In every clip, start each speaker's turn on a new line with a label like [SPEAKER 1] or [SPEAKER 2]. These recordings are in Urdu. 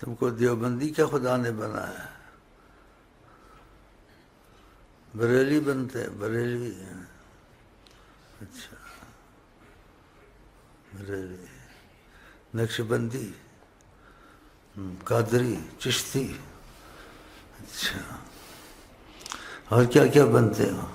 [SPEAKER 1] تم کو دیوبندی کیا خدا نے بنایا؟ بریلی بنتے ہیں، بریلوی ہیں۔ اچھا، بریلی، نقشبندی، قادری، چشتی، اچھا، اور کیا کیا بنتے ہو؟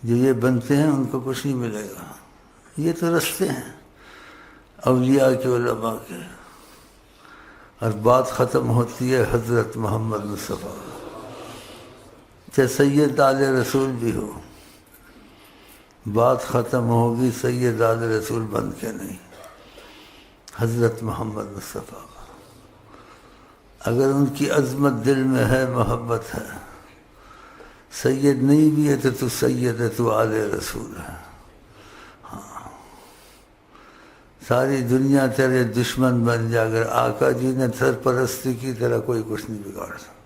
[SPEAKER 1] جو یہ بنتے ہیں ان کو کچھ نہیں ملے گا، یہ تو رستے ہیں اولیاء کے، علماء کے، اور بات ختم ہوتی ہے حضرت محمد مصطفیٰ، چاہے سید آل رسول بھی ہو، بات ختم ہوگی سید آل رسول بن کے نہیں، حضرت محمد مصطفیٰ۔ اگر ان کی عظمت دل میں ہے، محبت ہے، سید نہیں بھی ہے تو سید ہے، تو آل رسول ہے۔ ہاں، ساری دنیا تیرے دشمن بن جائے، اگر آقا جی نے سرپرستی کی تیرا کوئی کچھ نہیں بگاڑ سکتا۔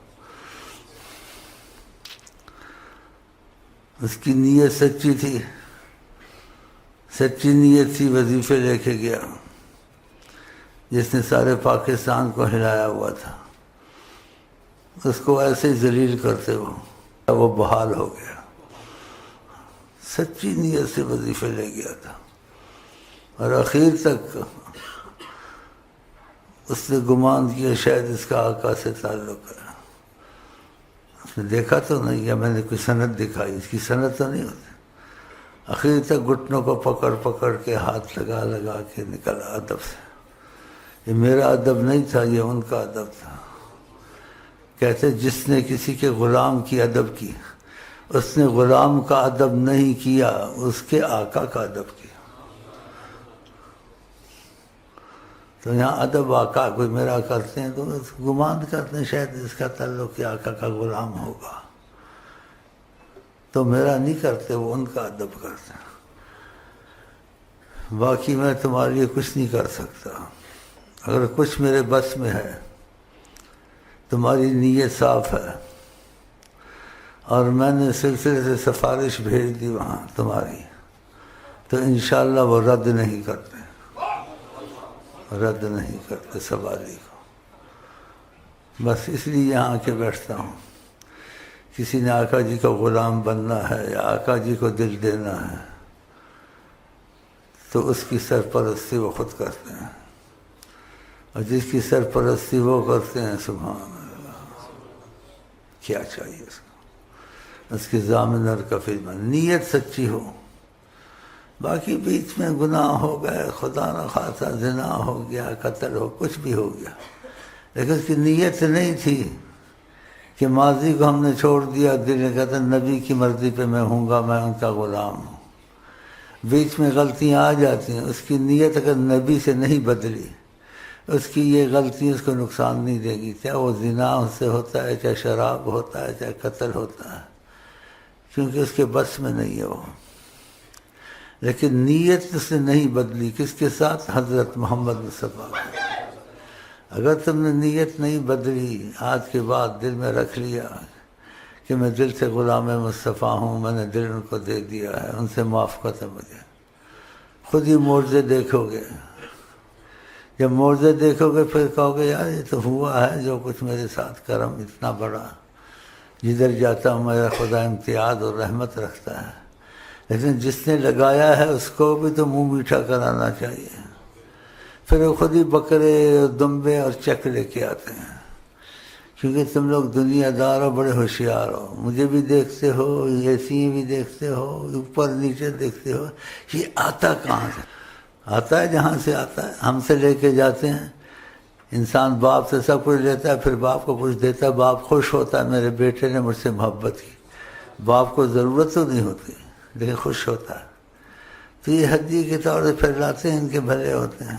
[SPEAKER 1] اس کی نیت سچی تھی، سچی نیت تھی، وظیفے لے کے گیا، جس نے سارے پاکستان کو ہلایا ہوا تھا، اس کو ایسے ہی ذلیل کرتے ہو، وہ بحال ہو گیا، سچی نیت سے وظیفے لے گیا تھا، اور اخیر تک اس نے گمان کیا شاید اس کا آقا سے تعلق ہے۔ اس نے دیکھا تو نہیں، یا میں نے کوئی سند دکھائی، اس کی سند تو نہیں ہوتی۔ اخیر تک گھٹنوں کو پکڑ پکڑ کے، ہاتھ لگا لگا کے نکلا ادب سے۔ یہ میرا ادب نہیں تھا، یہ ان کا ادب تھا۔ کہتے جس نے کسی کے غلام کی ادب کی، اس نے غلام کا ادب نہیں کیا، اس کے آقا کا ادب کیا۔ تو یہاں ادب آقا کوئی میرا کرتے ہیں تو گمان کرتے ہیں شاید اس کا تعلق کہ آقا کا غلام ہوگا، تو میرا نہیں کرتے، وہ ان کا ادب کرتے ہیں۔ باقی میں تمہارے لیے کچھ نہیں کر سکتا، اگر کچھ میرے بس میں ہے، تمہاری نیت صاف ہے، اور میں نے سلسلے سے سفارش بھیج دی وہاں تمہاری، تو انشاءاللہ وہ رد نہیں کرتے، رد نہیں کرتے سوالی کو۔ بس اس لیے یہاں آ کے بیٹھتا ہوں۔ کسی نے آقا جی کا غلام بننا ہے یا آقا جی کو دل دینا ہے تو اس کی سرپرستی وہ خود کرتے ہیں، اور جس کی سرپرستی وہ کرتے ہیں، سبحان اللہ، کیا چاہیے اس کو، اس کی ضامن اور کفیل میں نیت سچی ہو۔ باقی بیچ میں گناہ ہو گئے، خدا نہ خواستہ زنا ہو گیا، قتل ہو، کچھ بھی ہو گیا، لیکن اس کی نیت نہیں تھی کہ ماضی کو ہم نے چھوڑ دیا، دل نے کہتا نبی کی مرضی پہ میں ہوں گا، میں ان کا غلام ہوں۔ بیچ میں غلطیاں آ جاتی ہیں، اس کی نیت اگر نبی سے نہیں بدلی، اس کی یہ غلطی اس کو نقصان نہیں دے گی، چاہے وہ زنا سے ہوتا ہے، چاہے شراب ہوتا ہے، چاہے قتل ہوتا ہے، کیونکہ اس کے بس میں نہیں ہے وہ۔ لیکن نیت اس نے نہیں بدلی، کس کے ساتھ؟ حضرت محمد مصطفیٰ۔ اگر تم نے نیت نہیں بدلی، آج کے بعد دل میں رکھ لیا کہ میں دل سے غلام مصطفیٰ ہوں، میں نے دل ان کو دے دیا ہے، ان سے معاف کرتے مجھے، خود ہی معجزے دیکھو گے۔ جب معجزے دیکھو گے پھر کہو گے یار یہ تو ہوا ہے جو کچھ میرے ساتھ، کرم اتنا بڑا، جدھر جاتا ہوں میرا خدا امتیاز اور رحمت رکھتا ہے۔ لیکن جس نے لگایا ہے اس کو بھی تو منہ میٹھا کرانا چاہیے۔ پھر وہ خود ہی بکرے اور دمبے اور چک لے کے آتے ہیں، کیونکہ تم لوگ دنیا دار ہو، بڑے ہوشیار ہو، مجھے بھی دیکھتے ہو، ایسی بھی دیکھتے ہو، اوپر نیچے دیکھتے ہو، یہ آتا کہاں سے؟ آتا ہے جہاں سے آتا ہے، ہم سے لے کے جاتے ہیں۔ انسان باپ سے سب کچھ لیتا ہے، پھر باپ کو کچھ دیتا ہے، باپ خوش ہوتا ہے میرے بیٹے نے مجھ سے محبت کی، باپ کو ضرورت تو نہیں ہوتی لیکن خوش ہوتا ہے، تو یہ ہدیے کے طور سے پھر لاتے ہیں، ان کے بھلے ہوتے ہیں،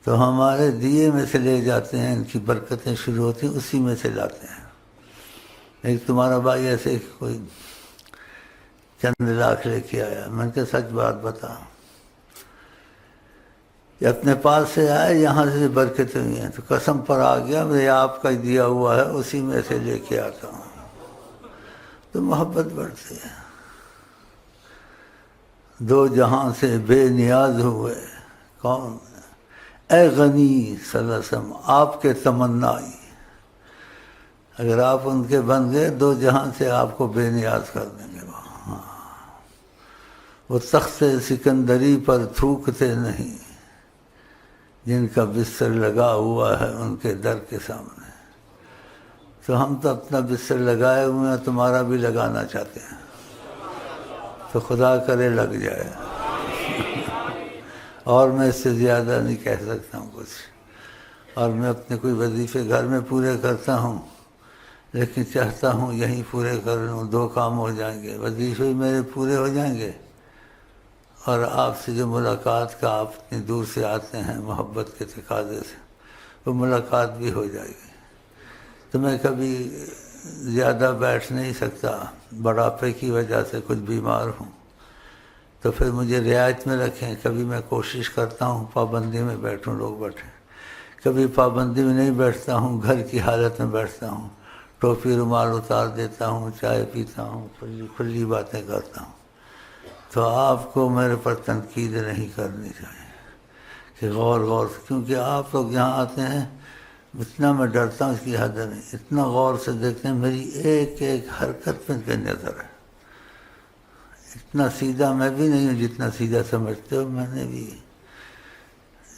[SPEAKER 1] تو ہمارے دیے میں سے لے جاتے ہیں، ان کی برکتیں شروع ہوتی ہیں، اسی میں سے لاتے ہیں۔ ایک تمہارا بھائی ایسے کوئی چند لاکھ لے کے آیا، میں نے کہا سچ بات بتا، یہ اپنے پاس سے آئے، یہاں سے برکتیں ہوئی ہیں، تو قسم پر آ گیا میں آپ کا دیا ہوا ہے، اسی میں سے لے کے آتا ہوں، تو محبت بڑھتی ہے۔ دو جہاں سے بے نیاز ہوئے، کون؟ اے غنی صلی اللہ علیہ وسلم آپ کے تمنائی، اگر آپ ان کے بن گئے دو جہاں سے آپ کو بے نیاز کر دیں گے۔ وہ تخت سکندری پر تھوکتے نہیں، جن کا بستر لگا ہوا ہے ان کے در کے سامنے۔ تو ہم تو اپنا بستر لگائے ہوئے ہیں، تمہارا بھی لگانا چاہتے ہیں، تو خدا کرے لگ جائے۔ اور میں اس سے زیادہ نہیں کہہ سکتا ہوں کچھ۔ اور میں اپنے کوئی وظیفے گھر میں پورے کرتا ہوں، لیکن چاہتا ہوں یہیں پورے کر لوں، دو کام ہو جائیں گے، وظیفے میرے پورے ہو جائیں گے، اور آپ سے جو ملاقات کا آپ اتنی دور سے آتے ہیں محبت کے تقاضے سے، وہ ملاقات بھی ہو جائے گی۔ تو میں کبھی زیادہ بیٹھ نہیں سکتا، بڑھاپے کی وجہ سے کچھ بیمار ہوں، تو پھر مجھے رعایت میں رکھیں۔ کبھی میں کوشش کرتا ہوں پابندی میں بیٹھوں، لوگ بیٹھیں، کبھی پابندی میں نہیں بیٹھتا ہوں، گھر کی حالت میں بیٹھتا ہوں، ٹوپی رومال اتار دیتا ہوں، چائے پیتا ہوں، کھلی باتیں کرتا ہوں۔ تو آپ کو میرے پر تنقید نہیں کرنی چاہیے کہ غور سے، کیونکہ آپ لوگ یہاں آتے ہیں، اتنا میں ڈرتا ہوں اس کی حد نہیں، اتنا غور سے دیکھتے ہیں، میری ایک ایک حرکت میں کے نظر ہے۔ اتنا سیدھا میں بھی نہیں ہوں جتنا سیدھا سمجھتے ہو، میں نے بھی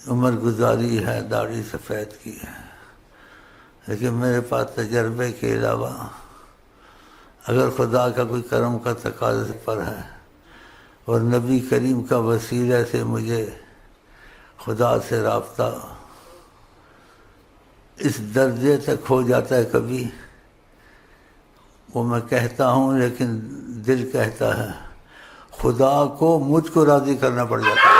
[SPEAKER 1] عمر گزاری ہے، داڑھی سفید کی ہے، لیکن میرے پاس تجربے کے علاوہ اگر خدا کا کوئی کرم کا تقاضا پر ہے اور نبی کریم کا وسیلہ سے مجھے خدا سے رابطہ اس درجے تک ہو جاتا ہے، کبھی وہ میں کہتا ہوں لیکن دل کہتا ہے خدا کو مجھ کو راضی کرنا پڑ جاتا ہے۔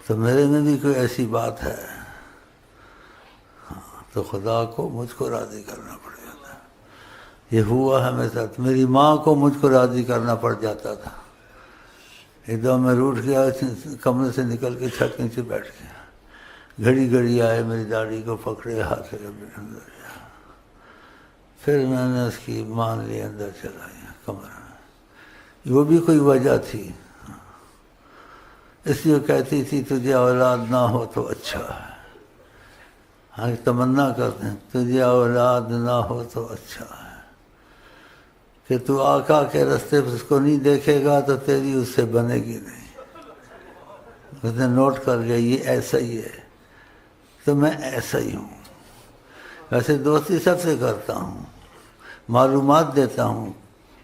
[SPEAKER 1] تو میرے میں بھی کوئی ایسی بات ہے، تو خدا کو مجھ کو راضی کرنا پڑ جاتا ہے۔ یہ ہوا ہے میرے ساتھ، میری ماں کو مجھ کو راضی کرنا پڑ جاتا تھا۔ ایک دم میں روٹ گیا، کمرے سے نکل کے چھت کے نیچے بیٹھ گیا، گھڑی گھڑی آئے، میری داڑھی کو پکڑے، ہاتھ سے اندر گیا، پھر میں نے اس کی مان لی، اندر چلا گیا کمرے میں۔ وہ بھی کوئی وجہ تھی، اس لیے کہتی تھی تجھے اولاد نہ ہو تو اچھا ہے۔ ہاں تمنا کرتے ہیں تجھے اولاد نہ ہو تو اچھا ہے، کہ تو آقا کے رستے پہ اس کو نہیں دیکھے گا تو تیری اس سے بنے گی نہیں۔ اس نے نوٹ کر لیا یہ ایسا ہی ہے، تو میں ایسا ہی ہوں۔ ویسے دوستی سب سے کرتا ہوں، معلومات دیتا ہوں،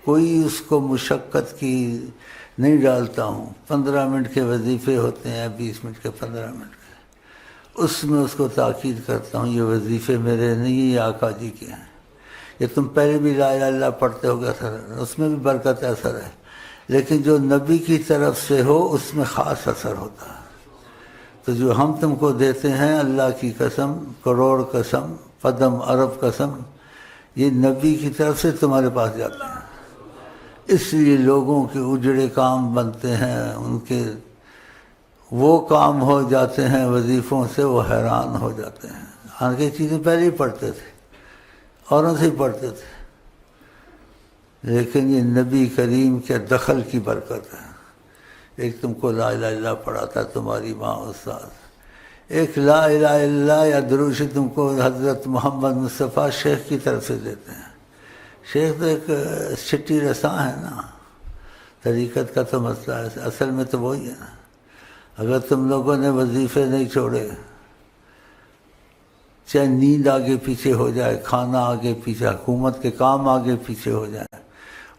[SPEAKER 1] کوئی اس کو مشقت کی نہیں ڈالتا ہوں۔ 15 منٹ کے وظیفے ہوتے ہیں، 20 منٹ کے، 15 منٹ کے، اس میں اس کو تاکید کرتا ہوں یہ وظیفے میرے نہیں، یہ آقا جی کے ہیں۔ یہ تم پہلے بھی لا الہ الا اللہ پڑھتے ہو گے، اثر ہے، اس میں بھی برکت اثر ہے، لیکن جو نبی کی طرف سے ہو اس میں خاص اثر ہوتا ہے۔ تو جو ہم تم کو دیتے ہیں، اللہ کی قسم، کروڑ قسم، قدم ارب قسم، یہ نبی کی طرف سے تمہارے پاس جاتے ہیں۔ اس لیے لوگوں کے اجڑے کام بنتے ہیں، ان کے وہ کام ہو جاتے ہیں وظیفوں سے، وہ حیران ہو جاتے ہیں۔ آگے چیزیں پہلے ہی پڑھتے تھے، اوروں سے ہی پڑھتے تھے، لیکن یہ نبی کریم کے دخل کی برکت ہے۔ ایک تم کو لا الہ الا اللہ پڑھاتا تمہاری ماں استاد، ایک لا الہ الا اللہ یا درود شریف تم کو حضرت محمد مصطفیٰ شیخ کی طرف سے دیتے ہیں۔ شیخ تو ایک چھٹی رساں ہے نا، طریقت کا تو مسئلہ ہے، اصل میں تو وہی ہے نا۔ اگر تم لوگوں نے وظیفے نہیں چھوڑے، چاہے نیند آگے پیچھے ہو جائے، کھانا آگے پیچھے، حکومت کے کام آگے پیچھے ہو جائے،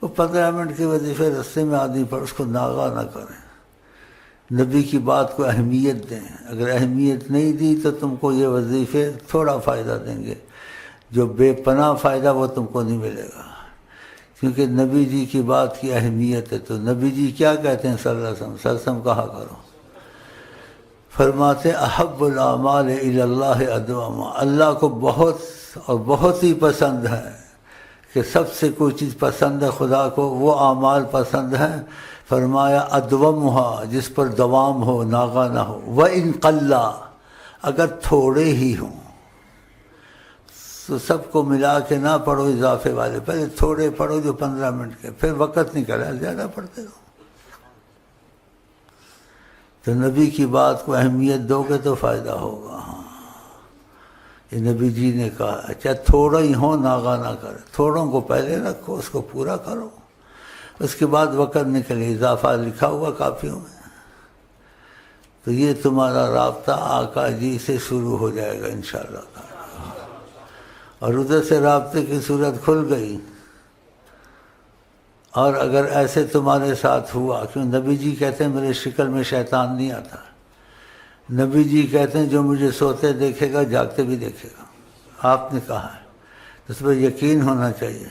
[SPEAKER 1] وہ 15 منٹ کے وظیفے رستے میں آدمی پر اس کو ناغہ نہ کریں، نبی کی بات کو اہمیت دیں۔ اگر اہمیت نہیں دی تو تم کو یہ وظیفے تھوڑا فائدہ دیں گے، جو بے پناہ فائدہ وہ تم کو نہیں ملے گا، کیونکہ نبی جی کی بات کی اہمیت ہے۔ تو نبی جی کیا کہتے ہیں صلی اللہ علیہ وسلم کہا کرو، فرماتے احب الاعمال الی اللہ ادومها، اللہ کو بہت اور بہت ہی پسند ہے کہ سب سے کوئی چیز پسند ہے خدا کو، وہ اعمال پسند ہیں، فرمایا ادومها، جس پر دوام ہو، ناغہ نہ ہو، وَإِن قَلَّ، اگر تھوڑے ہی ہوں، تو سب کو ملا کے نہ پڑھو اضافے والے، پہلے تھوڑے پڑھو جو 15 منٹ کے، پھر وقت نکلا زیادہ پڑھتے رہو۔ تو نبی کی بات کو اہمیت دو گے تو فائدہ ہوگا۔ ہاں یہ نبی جی نے کہا، چاہے تھوڑا ہی ہو ناغہ نہ کرے، تھوڑوں کو پہلے رکھو، اس کو پورا کرو، اس کے بعد وقت نکلے، اضافہ لکھا ہوا کاپیوں میں۔ تو یہ تمہارا رابطہ آقا جی سے شروع ہو جائے گا انشاءاللہ تعالی، اور ادھر سے رابطے کی صورت کھل گئی۔ اور اگر ایسے تمہارے ساتھ ہوا، کیوں نبی جی کہتے ہیں میرے شکل میں شیطان نہیں آتا، نبی جی کہتے ہیں جو مجھے سوتے دیکھے گا جاگتے بھی دیکھے گا، آپ نے کہا ہے، تو اس پر یقین ہونا چاہیے۔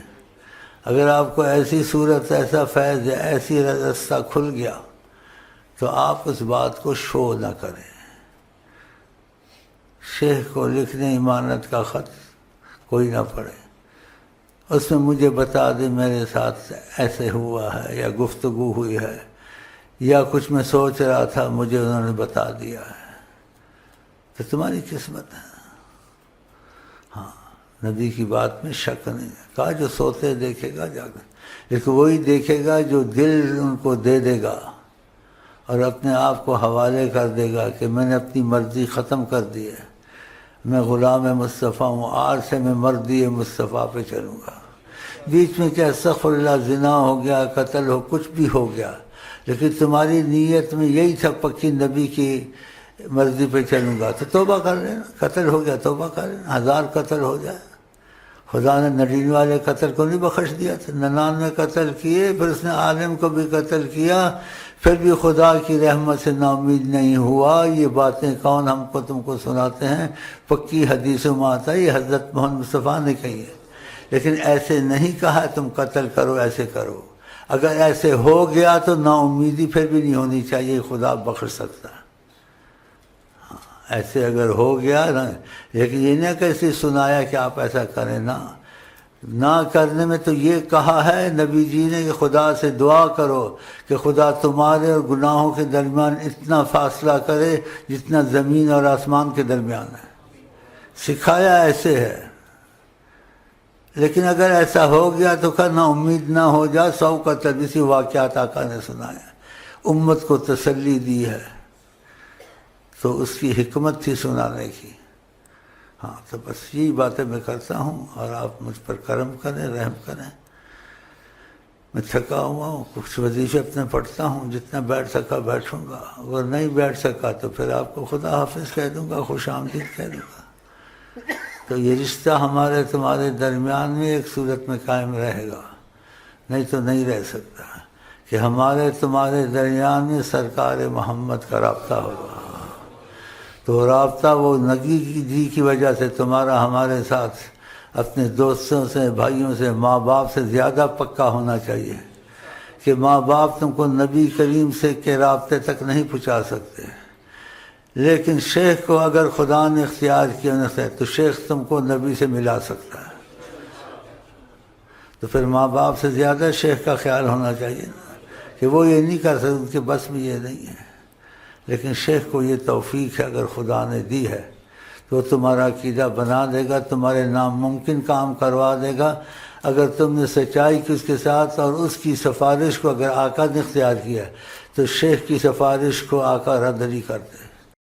[SPEAKER 1] اگر آپ کو ایسی صورت، ایسا فیض، ایسی رستہ کھل گیا تو آپ اس بات کو شو نہ کریں۔ شیخ کو لکھنے امانت کا خط کوئی نہ پڑھے، اس میں مجھے بتا دے میرے ساتھ ایسے ہوا ہے، یا گفتگو ہوئی ہے، یا کچھ میں سوچ رہا تھا مجھے انہوں نے بتا دیا ہے، تو تمہاری قسمت ہے۔ ہاں نبی کی بات میں شک نہیں ہے، کہا جو سوتے دیکھے گا جاگے، لیکن وہی دیکھے گا جو دل ان کو دے دے گا اور اپنے آپ کو حوالے کر دے گا کہ میں نے اپنی مرضی ختم کر دی ہے، میں غلام مصطفیٰ ہوں، آج سے میں مردی مصطفیٰ پہ چلوں گا۔ بیچ میں کیا استغفر اللہ زنا ہو گیا، قتل ہو، کچھ بھی ہو گیا، لیکن تمہاری نیت میں یہی تھا پکی نبی کی مرضی پہ چلوں گا، تو توبہ کر لینا۔ قتل ہو گیا توبہ کر لینا، 1000 قتل ہو جائے، خدا نے 99 قتل کو نہیں بخش دیا تھا، 99 قتل کیے، پھر اس نے عالم کو بھی قتل کیا، پھر بھی خدا کی رحمت سے نا امید نہیں ہوا۔ یہ باتیں کون ہم کو تم کو سناتے ہیں؟ پکی حدیثوں میں آتا ہے، یہ حضرت محمد مصطفیٰ نے کہی ہے، لیکن ایسے نہیں کہا تم قتل کرو، ایسے کرو۔ اگر ایسے ہو گیا تو نا امیدی پھر بھی نہیں ہونی چاہیے، خدا بخش سکتا ہے۔ ایسے اگر ہو گیا نا، لیکن یہ نہ کیسے سنایا کہ آپ ایسا کریں، نہ کرنے میں تو یہ کہا ہے نبی جی نے کہ خدا سے دعا کرو کہ خدا تمہارے اور گناہوں کے درمیان اتنا فاصلہ کرے جتنا زمین اور آسمان کے درمیان ہے، سکھایا ایسے ہے۔ لیکن اگر ایسا ہو گیا تو کہا نا امید نہ ہو جا، 100 کا تبیسی واقعات آقا نے سنایا، امت کو تسلی دی ہے، تو اس کی حکمت تھی سنانے کی۔ ہاں تو بس یہی باتیں میں کرتا ہوں، اور آپ مجھ پر کرم کریں، رحم کریں۔ میں تھکا ہوا ہوں، کچھ وظیفے اپنے پڑھتا ہوں، جتنا بیٹھ سکا بیٹھوں گا، اگر نہیں بیٹھ سکا تو پھر آپ کو خدا حافظ کہہ دوں گا، خوش آمدید کہہ دوں گا۔ تو یہ رشتہ ہمارے تمہارے درمیان میں ایک صورت میں قائم رہے گا، نہیں تو نہیں رہ سکتا، کہ ہمارے تمہارے درمیان میں سرکار محمد کا رابطہ ہوگا۔ تو رابطہ وہ نبی جی کی وجہ سے تمہارا ہمارے ساتھ اپنے دوستوں سے، بھائیوں سے، ماں باپ سے زیادہ پکا ہونا چاہیے، کہ ماں باپ تم کو نبی کریم سے کے رابطے تک نہیں پہنچا سکتے، لیکن شیخ کو اگر خدا نے اختیار کیا تو شیخ تم کو نبی سے ملا سکتا ہے، تو پھر ماں باپ سے زیادہ شیخ کا خیال ہونا چاہیے نا، کہ وہ یہ نہیں کر سکتے، ان کے بس میں یہ نہیں ہے، لیکن شیخ کو یہ توفیق ہے اگر خدا نے دی ہے تو تمہارا عقیدہ بنا دے گا، تمہارے ناممکن کام کروا دے گا، اگر تم نے سچائی کی اس کے ساتھ، اور اس کی سفارش کو اگر آقا نے اختیار کیا تو شیخ کی سفارش کو آقا رد نہیں کرتے۔